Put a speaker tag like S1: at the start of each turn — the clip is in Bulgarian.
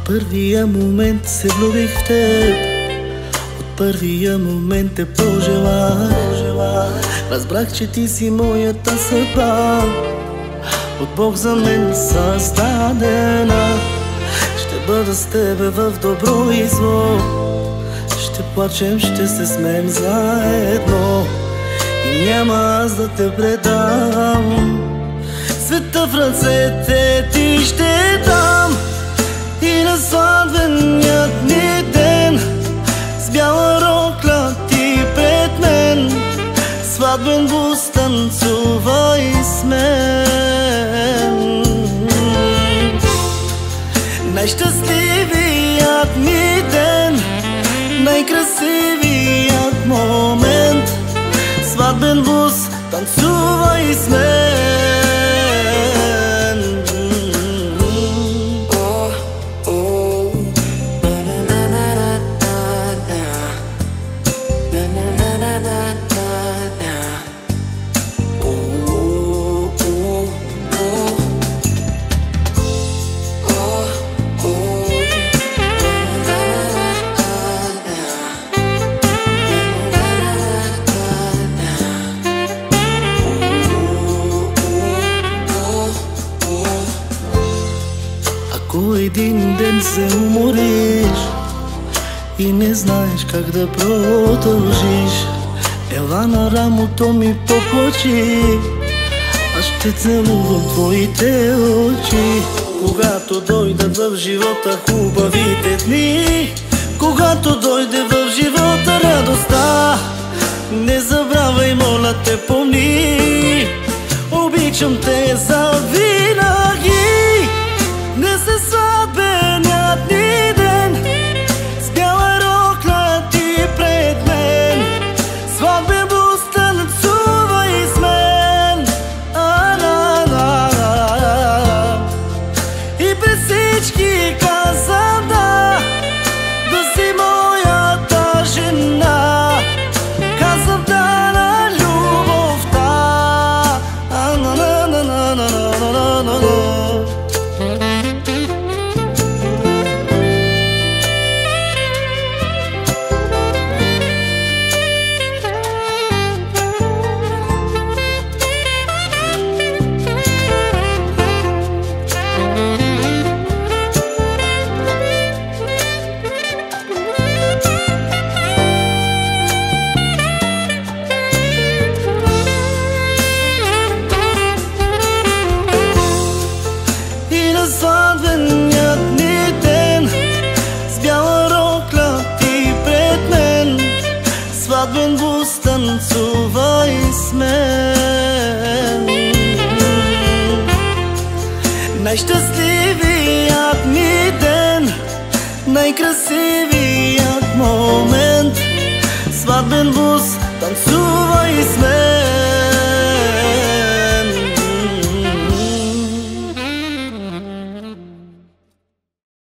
S1: първия момент се влюбих в теб, от първия момент те пожелах. Разбрах, че ти си моята съдба, от Бог за мен създадена. Ще бъда с тебе в добро и зло, ще плачем, ще се смеем заедно и няма аз да те предам. Света в ръцете ти ще дам и на сватбеният ни ден с бяла рокля ти пред мен, сватбен бус танцувай с мен. Най-щастливият ми ден, най-красивият момент, сватбен бус танцувай с мен. Ако един ден се умориш и не знаеш как да продължиш, ела на рамото ми поплачи, аз ще целувам твоите очи. Когато дойдат в живота хубавите дни, когато дойде в живота радостта, не забравяй, моля те, помни, обичам те завинаги. Днес е сватбеният ни ден, с бяла рокля ти пред мен, сватбен бус танцувай с мен. И през всички казвам да, да си моята жена, казвам да на любовта. Сватбеният ни ден, с бяла рокля ти пред мен, сватбен бус танцувай с мен. Най-щастливият ми ден, най-красивият момент, сватбен бус танцувай с мен.